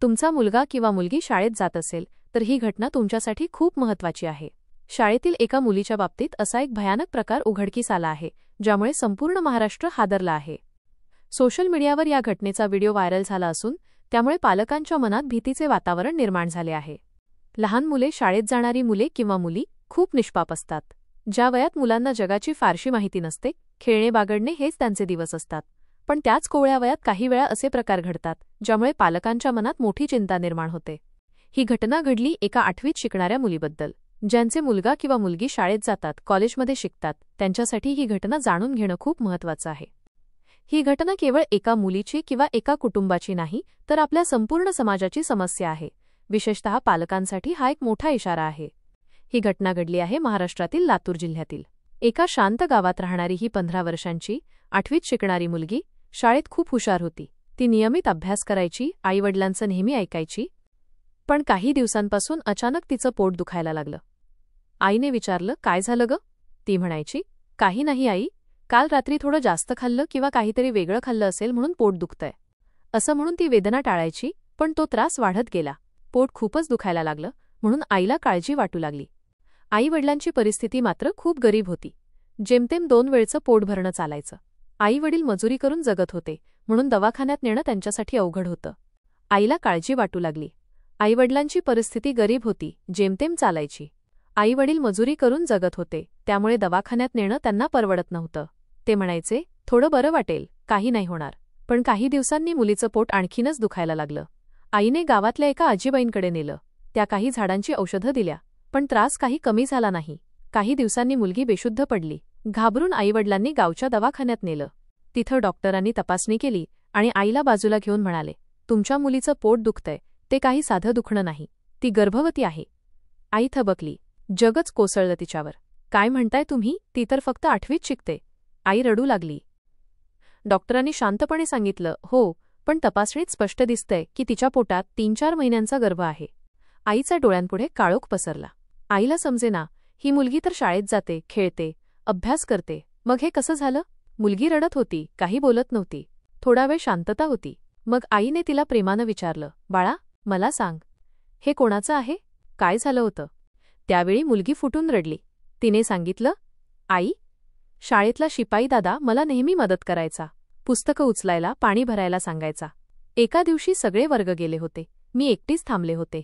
तुमचा मुलगा किंवा मुलगी शाळेत जात असेल तर ही घटना तुमच्यासाठी खूप महत्त्वाची आहे. शाळेतील एका मुलीच्या बाबतीत असा एक भयानक प्रकार उघडकीस आला आहे, ज्यामुळे संपूर्ण महाराष्ट्र हादरला आहे. सोशल मीडियावर या घटनेचा व्हिडिओ व्हायरल झाला असून त्यामुळे पालकांच्या मनात भीतीचे वातावरण निर्माण झाले आहे. लहान मुले, शाळेत जाणारी मुले किंवा मुली खूप निष्पाप असतात. ज्या वयात मुलांना जगाची फारशी माहिती नसते, खेळणे बागडणे हेच त्यांचे दिवस असतात. पण त्याच कोवळ्या वयात काही वेळा असे प्रकार घडतात ज्यामुळे पालकांच्या मनात मोठी चिंता निर्माण होते. ही घटना घडली एका 8वीत शिकणाऱ्या मुलीबद्दल. ज्यांचे मुलगा किंवा मुलगी शाळेत जातात, कॉलेजमध्ये शिकतात, त्यांच्यासाठी ही घटना जाणून घेणं खूप महत्त्वाचं आहे. ही घटना केवळ एका मुलीची किंवा एका कुटुंबाची नाही, तर आपल्या संपूर्ण समाजाची समस्या आहे. विशेषतः पालकांसाठी हा एक मोठा इशारा आहे. ही घटना घडली आहे महाराष्ट्रातील लातूर जिल्ह्यातील. एका शांत गावात राहणारी ही 15 वर्षांची 8वीत शिकणारी मुलगी शाळेत खूप हुशार होती. ती नियमित अभ्यास करायची, आईवडिलांचं नेहमी ऐकायची. पण काही दिवसांपासून अचानक तिचं पोट दुखायला लागलं. आईने विचारलं, काय झालं ग? ती म्हणायची, काही नाही आई, काल रात्री थोडं जास्त खाल्लं किंवा काहीतरी वेगळं खाल्लं असेल म्हणून पोट दुखतंय. असं म्हणून ती वेदना टाळायची, पण तो त्रास वाढत गेला. पोट खूपच दुखायला लागलं म्हणून आईला काळजी वाटू लागली. आई-वडिलांची परिस्थिती मात्र खूप गरीब होती. जेमतेम 2 वेळचं पोट भरणं चालायचं. आई-वडील मजुरी करून जगत होते म्हणून दवाखान्यात नेणं त्यांच्यासाठी अवघड होतं. आईला काळजी वाटू लागली. आई-वडिलांची परिस्थिती गरीब होती, जेमतेम चालायची. आई-वडील मजुरी करून जगत होते, त्यामुळे दवाखान्यात नेणं त्यांना परवडत नव्हतं. ते म्हणायचे, थोडं बरं वाटेल, काही नाही होणार. पण काही दिवसांनी मुलीचं पोट आणखीनच दुखायला लागलं. आईने गावातल्या एका आजीबाईंकडे नेलं. त्या काही झाडांची औषधं दिल्या, पण त्रास काही कमी झाला नाही. काही दिवसांनी मुलगी बेशुद्ध पडली. घाबरून आईवडिलांनी गावच्या दवाखान्यात नेलं. तिथं डॉक्टरांनी तपासणी केली आणि आईला बाजूला घेऊन म्हणाले, तुमच्या मुलीचं पोट दुखतंय, ते काही साधं दुखणं नाही, ती गर्भवती आहे. आई थबकली. जगच कोसळलं तिच्यावर. काय म्हणताय तुम्ही? ती तर फक्त 8वीत शिकते. आई रडू लागली. डॉक्टरांनी शांतपणे सांगितलं, हो, पण तपासणीत स्पष्ट दिसतंय की तिच्या पोटात 3-4 महिन्यांचा गर्भ आहे. आईच्या डोळ्यांपुढे काळोख पसरला. आईला समजेना, ही मुलगी तर शाळेत जाते, खेळते, अभ्यास करते, मग हे कसं झालं? मुलगी रडत होती, काही बोलत नव्हती. थोडा वेळ शांतता होती. मग आईने तिला प्रेमानं विचारलं, बाळा, मला सांग, हे कोणाचं आहे? काय झालं होतं? त्यावेळी मुलगी फुटून रडली. तिने सांगितलं, आई, शाळेतला शिपाई दादा मला नेहमी मदत करायचा. पुस्तकं उचलायला, पाणी भरायला सांगायचा. एका दिवशी सगळे वर्ग गेले होते. मी एकटीच थांबले होते.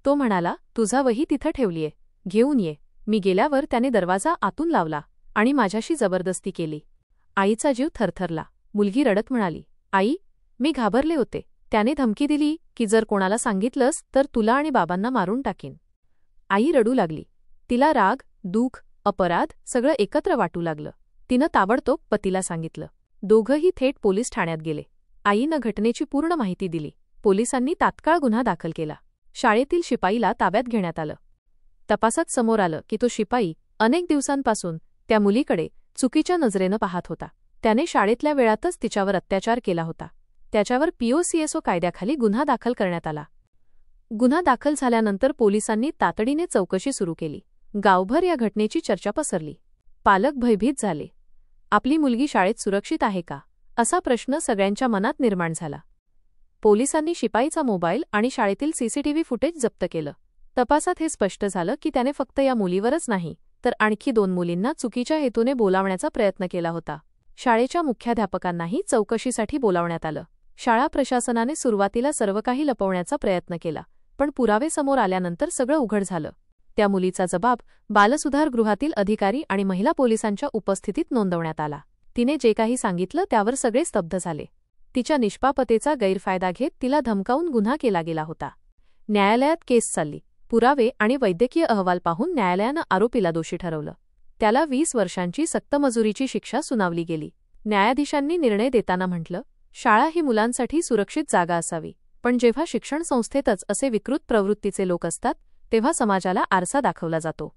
तो म्हणाला, तुझा वही तिथं ठेवलीये, घेऊन ये. मी गेल्यावर त्याने दरवाजा आतून लावला आणि माझ्याशी जबरदस्ती केली. आईचा जीव थरथरला. मुलगी रडत म्हणाली, आई, मी घाबरले होते. त्याने धमकी दिली की जर कोणाला सांगितलंस तर तुला आणि बाबांना मारून टाकीन. आई रडू लागली. तिला राग, दुःख, अपराध सगळं एकत्र वाटू लागलं. तिनं ताबडतोब पतीला सांगितलं. दोघंही थेट पोलीस ठाण्यात गेले. आईनं घटनेची पूर्ण माहिती दिली. पोलिसांनी तात्काळ गुन्हा दाखल केला. शाळेतील शिपाईला ताब्यात घेण्यात आलं. तपासात समोर आलं की तो शिपाई अनेक दिवसांपासून त्या मुलीकडे चुकीच्या नजरेनं पाहत होता. त्याने शाळेतल्या वेळातच तिच्यावर अत्याचार केला होता. त्याच्यावर POCSO कायद्याखाली गुन्हा दाखल करण्यात आला. गुन्हा दाखल झाल्यानंतर पोलिसांनी तातडीने चौकशी सुरू केली. गावभर या घटनेची चर्चा पसरली. पालक भयभीत झाले. आपली मुलगी शाळेत सुरक्षित आहे का, असा प्रश्न सगळ्यांच्या मनात निर्माण झाला. पोलिसांनी शिपाईचा मोबाईल आणि शाळेतील CCTV फुटेज जप्त केलं. तपासात हे स्पष्ट झालं की त्याने फक्त या मुलीवरच नाही तर आणखी 2 मुलींना चुकीच्या हेतूने बोलावण्याचा प्रयत्न केला होता. शाळेच्या मुख्याध्यापकांनाही चौकशीसाठी बोलावण्यात आलं. शाळा प्रशासनाने सुरुवातीला सर्व काही लपवण्याचा प्रयत्न केला, पण पुरावे समोर आल्यानंतर सगळं उघड झालं. त्या मुलीचा जबाब बालसुधारगृहातील अधिकारी आणि महिला पोलिसांच्या उपस्थितीत नोंदवण्यात आला. तिने जे काही सांगितलं त्यावर सगळे स्तब्ध झाले. तिच्या निष्पापतेचा गैरफायदा घेत तिला धमकावून गुन्हा केला गेला होता. न्यायालयात केस चालली. पुरावे आणि वैद्यकीय अहवाल पाहून न्यायालयानं आरोपीला दोषी ठरवलं. त्याला 20 वर्षांची सक्तमजुरीची शिक्षा सुनावली गेली. न्यायाधीशांनी निर्णय देताना म्हटलं, शाळा ही मुलांसाठी सुरक्षित जागा असावी, पण जेव्हा शिक्षण संस्थेतच असे विकृत प्रवृत्तीचे लोक असतात तेव्हा समाजाला आरसा दाखवला जातो.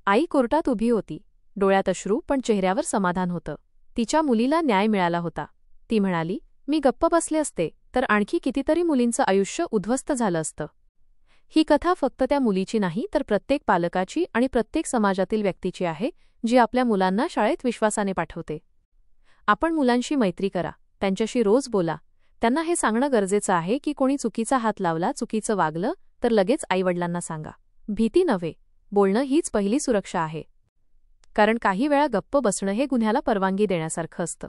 आई कोर्टात उभी होती. डोळ्यात अश्रू, पण चेहऱ्यावर समाधान होतं. तिच्या मुलीला न्याय मिळाला होता. ती म्हणाली, मी गप्प बसले असते तर आणखी कितीतरी मुलींचं आयुष्य उद्ध्वस्त झालं असतं. ही कथा फक्त त्या मुलीची नाही तर प्रत्येक पालकाची आणि प्रत्येक समाजातील व्यक्तीची आहे, जी आपल्या मुलांना शाळेत विश्वासाने पाठवते. आपण मुलांशी मैत्री करा, त्यांच्याशी रोज बोला, त्यांना हे सांगणं गरजेचं आहे की कोणी चुकीचा हात लावला, चुकीचं वागलं तर लगेच आईवडिलांना सांगा. भीती नव्हे, बोलणं हीच पहिली सुरक्षा आहे. कारण काही वेळा गप्प बसणं हे गुन्ह्याला परवानगी देण्यासारखं असतं.